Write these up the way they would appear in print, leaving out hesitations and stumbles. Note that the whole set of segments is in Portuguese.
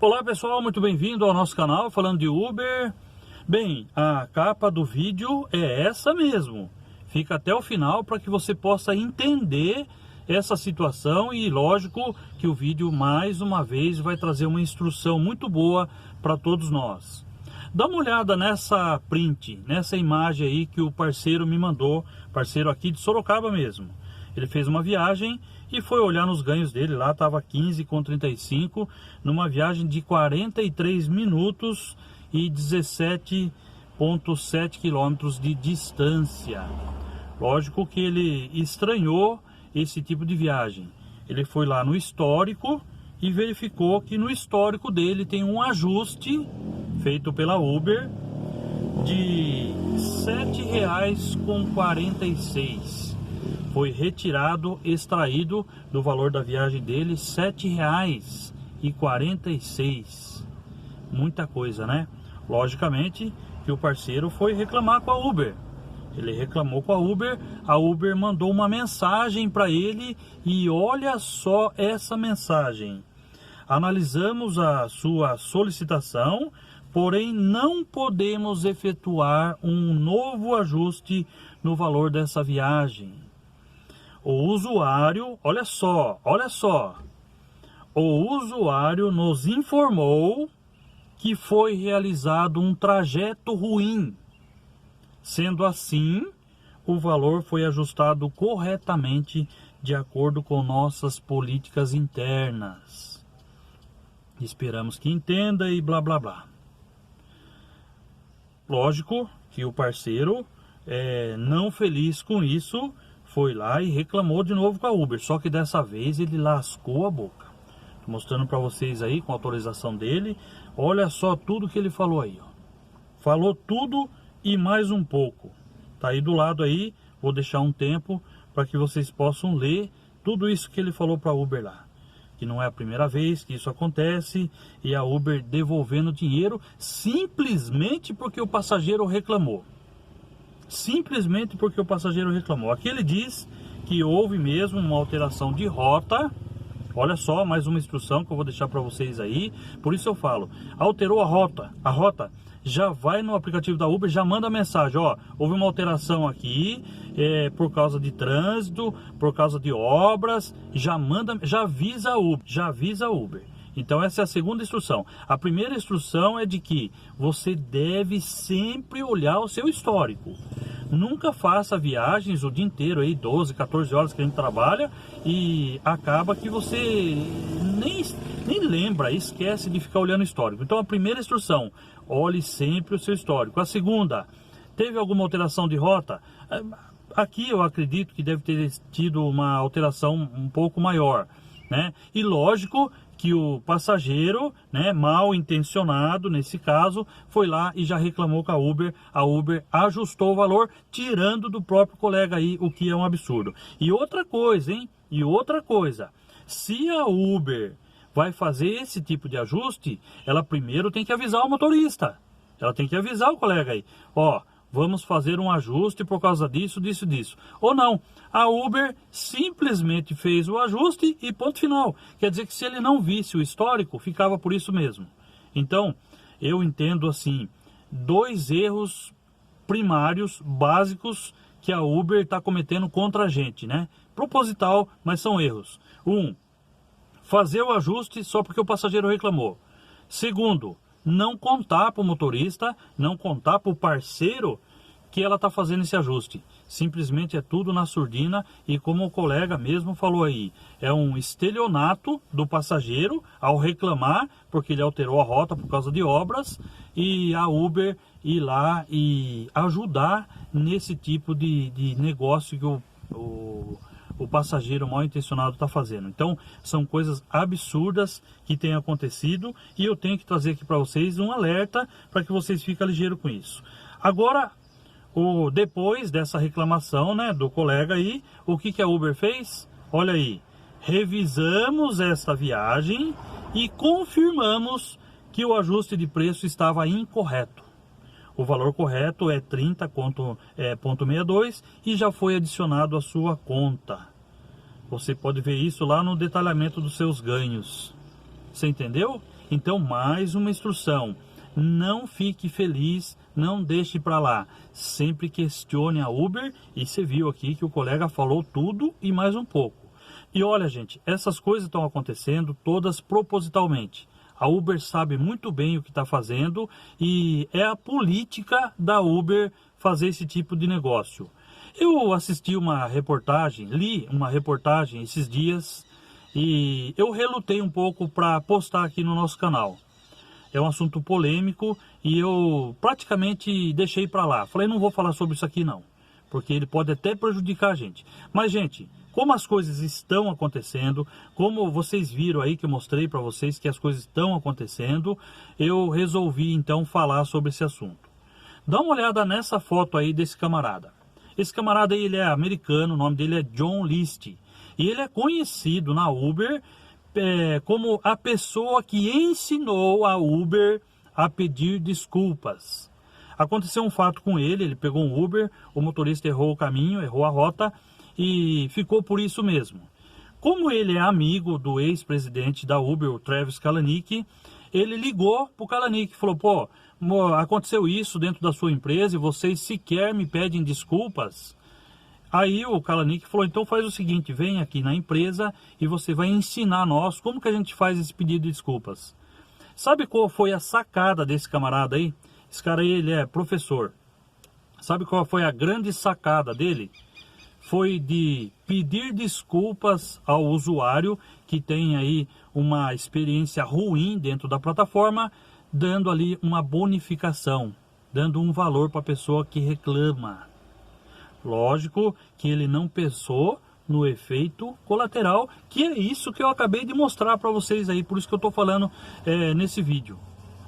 Olá pessoal, muito bem-vindo ao nosso canal falando de Uber. Bem, a capa do vídeo é essa mesmo. Fica até o final para que você possa entender essa situação e lógico que o vídeo mais uma vez vai trazer uma instrução muito boa para todos nós. Dá uma olhada nessa print, nessa imagem aí que o parceiro me mandou, parceiro aqui de Sorocaba mesmo. Ele fez uma viagem e foi olhar nos ganhos dele, lá estava 15,35, numa viagem de 43 minutos e 17,7 quilômetros de distância. Lógico que ele estranhou esse tipo de viagem. Ele foi lá no histórico e verificou que no histórico dele tem um ajuste feito pela Uber de R$ 7,46. Foi retirado, extraído do valor da viagem dele R$ 7,46. Muita coisa, né? Logicamente que o parceiro foi reclamar com a Uber. Ele reclamou com a Uber mandou uma mensagem para ele e olha só essa mensagem. Analisamos a sua solicitação, porém não podemos efetuar um novo ajuste no valor dessa viagem. O usuário, olha só, o usuário nos informou que foi realizado um trajeto ruim. Sendo assim, o valor foi ajustado corretamente de acordo com nossas políticas internas. Esperamos que entenda e blá blá blá. Lógico que o parceiro, não feliz com isso, foi lá e reclamou de novo com a Uber, só que dessa vez ele lascou a boca. Tô mostrando para vocês aí com a autorização dele. Olha só tudo que ele falou aí, ó. Falou tudo e mais um pouco. Tá aí do lado aí, vou deixar um tempo para que vocês possam ler tudo isso que ele falou para a Uber lá. Que não é a primeira vez que isso acontece e a Uber devolvendo dinheiro simplesmente porque o passageiro reclamou. Simplesmente porque o passageiro reclamou. Aqui ele diz que houve mesmo uma alteração de rota. Olha só, mais uma instrução que eu vou deixar para vocês aí. Por isso eu falo, alterou a rota já vai no aplicativo da Uber, já manda mensagem, ó, houve uma alteração aqui, por causa de trânsito, por causa de obras, já avisa a Uber. Então essa é a segunda instrução. A primeira instrução é de que você deve sempre olhar o seu histórico. Nunca faça viagens o dia inteiro, aí 12, 14 horas que a gente trabalha e acaba que você nem lembra, esquece de ficar olhando o histórico. Então a primeira instrução, olhe sempre o seu histórico. A segunda, teve alguma alteração de rota? Aqui eu acredito que deve ter tido uma alteração um pouco maior, né? E lógico que o passageiro, né, mal intencionado nesse caso, foi lá e já reclamou com a Uber ajustou o valor, tirando do próprio colega aí, o que é um absurdo. E outra coisa, hein? Se a Uber vai fazer esse tipo de ajuste, ela primeiro tem que avisar o motorista. Ela tem que avisar o colega aí, ó, vamos fazer um ajuste por causa disso. Ou não, a Uber simplesmente fez o ajuste e ponto final. Quer dizer que se ele não visse o histórico, ficava por isso mesmo. Então, eu entendo assim, dois erros primários, básicos, que a Uber está cometendo contra a gente, né? Proposital, mas são erros. Fazer o ajuste só porque o passageiro reclamou. Segundo, não contar para o motorista, não contar para o parceiro que ela está fazendo esse ajuste. Simplesmente é tudo na surdina e como o colega mesmo falou aí, é um estelionato do passageiro ao reclamar porque ele alterou a rota por causa de obras e a Uber ir lá e ajudar nesse tipo de negócio que o passageiro mal intencionado está fazendo. Então são coisas absurdas que têm acontecido e eu tenho que trazer aqui para vocês um alerta para que vocês fiquem ligeiros com isso. Agora, depois dessa reclamação, né, do colega aí, o que a Uber fez? Olha aí, revisamos esta viagem e confirmamos que o ajuste de preço estava incorreto. O valor correto é 30,62 e já foi adicionado à sua conta. Você pode ver isso lá no detalhamento dos seus ganhos. Você entendeu? Então, mais uma instrução: não fique feliz, não deixe para lá, sempre questione a Uber. E você viu aqui que o colega falou tudo e mais um pouco. E olha, gente, essas coisas estão acontecendo todas propositalmente. A Uber sabe muito bem o que está fazendo e é a política da Uber fazer esse tipo de negócio. Eu assisti uma reportagem, li uma reportagem esses dias e eu relutei um pouco para postar aqui no nosso canal. É um assunto polêmico e eu praticamente deixei para lá. Falei, não vou falar sobre isso aqui não, porque ele pode até prejudicar a gente. Mas, gente, como as coisas estão acontecendo, como vocês viram aí que eu mostrei para vocês que as coisas estão acontecendo, eu resolvi então falar sobre esse assunto. Dá uma olhada nessa foto aí desse camarada. Esse camarada aí, ele é americano, o nome dele é John List. E ele é conhecido na Uber como a pessoa que ensinou a Uber a pedir desculpas. Aconteceu um fato com ele, ele pegou um Uber, o motorista errou o caminho, errou a rota e ficou por isso mesmo. Como ele é amigo do ex-presidente da Uber, o Travis Kalanick, ele ligou para o Kalanick e falou, pô, aconteceu isso dentro da sua empresa e vocês sequer me pedem desculpas. Aí o Kalanick falou, então faz o seguinte, vem aqui na empresa e você vai ensinar nós como que a gente faz esse pedido de desculpas. Sabe qual foi a sacada desse camarada aí? Esse cara aí, ele é professor. Sabe qual foi a grande sacada dele? Foi de pedir desculpas ao usuário que tem aí uma experiência ruim dentro da plataforma, dando ali uma bonificação, dando um valor para a pessoa que reclama. Lógico que ele não pensou no efeito colateral, que é isso que eu acabei de mostrar para vocês aí, por isso que eu estou falando nesse vídeo.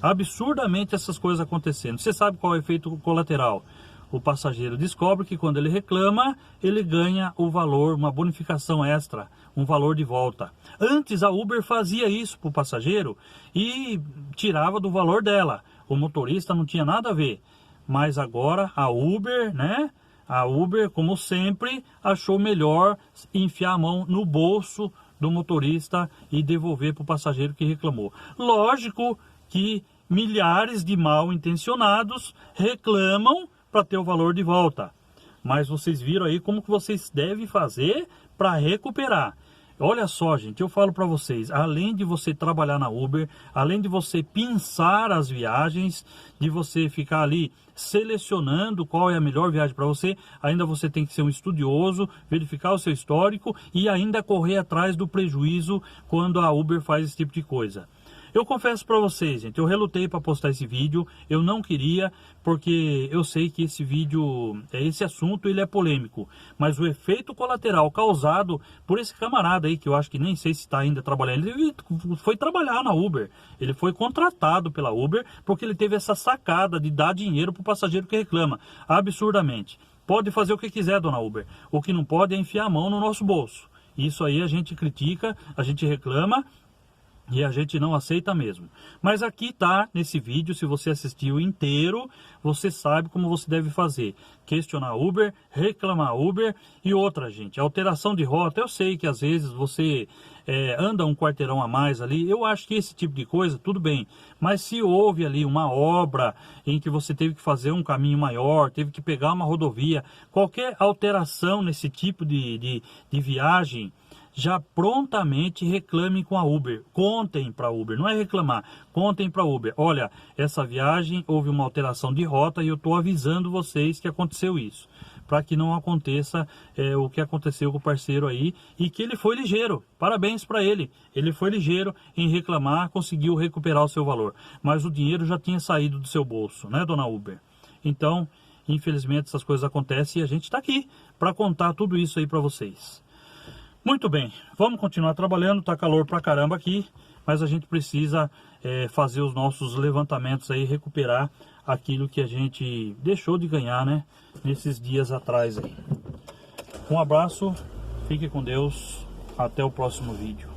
Absurdamente essas coisas acontecendo. Você sabe qual é o efeito colateral? O passageiro descobre que quando ele reclama, ele ganha o valor, uma bonificação extra, um valor de volta. Antes a Uber fazia isso para o passageiro e tirava do valor dela. O motorista não tinha nada a ver. Mas agora a Uber, né? A Uber, como sempre, achou melhor enfiar a mão no bolso do motorista e devolver para o passageiro que reclamou. Lógico que milhares de mal intencionados reclamam para ter o valor de volta. Mas vocês viram aí como que vocês devem fazer para recuperar. Olha só, gente, eu falo para vocês, além de você trabalhar na Uber, além de você pensar as viagens, de você ficar ali selecionando qual é a melhor viagem para você, ainda você tem que ser um estudioso, verificar o seu histórico e ainda correr atrás do prejuízo quando a Uber faz esse tipo de coisa. Eu confesso para vocês, gente, eu relutei para postar esse vídeo, eu não queria, porque eu sei que esse assunto ele é polêmico, mas o efeito colateral causado por esse camarada aí, que eu acho que nem sei se está ainda trabalhando, ele foi trabalhar na Uber, ele foi contratado pela Uber, porque ele teve essa sacada de dar dinheiro para o passageiro que reclama, absurdamente. Pode fazer o que quiser, dona Uber, o que não pode é enfiar a mão no nosso bolso. Isso aí a gente critica, a gente reclama, e a gente não aceita mesmo. Mas aqui tá nesse vídeo, se você assistiu inteiro, você sabe como você deve fazer. Questionar Uber, reclamar Uber e outra, gente, alteração de rota. Eu sei que às vezes você anda um quarteirão a mais ali, eu acho que esse tipo de coisa, tudo bem. Mas se houve ali uma obra em que você teve que fazer um caminho maior, teve que pegar uma rodovia, qualquer alteração nesse tipo de viagem, já prontamente reclamem com a Uber, contem para a Uber, não é reclamar, contem para a Uber, olha, essa viagem houve uma alteração de rota e eu estou avisando vocês que aconteceu isso, para que não aconteça o que aconteceu com o parceiro aí, e que ele foi ligeiro, parabéns para ele foi ligeiro em reclamar, conseguiu recuperar o seu valor, mas o dinheiro já tinha saído do seu bolso, né, dona Uber? Então, infelizmente essas coisas acontecem e a gente está aqui para contar tudo isso aí para vocês. Muito bem, vamos continuar trabalhando, tá calor pra caramba aqui, mas a gente precisa fazer os nossos levantamentos aí, recuperar aquilo que a gente deixou de ganhar, né, nesses dias atrás aí. Um abraço, fique com Deus, até o próximo vídeo.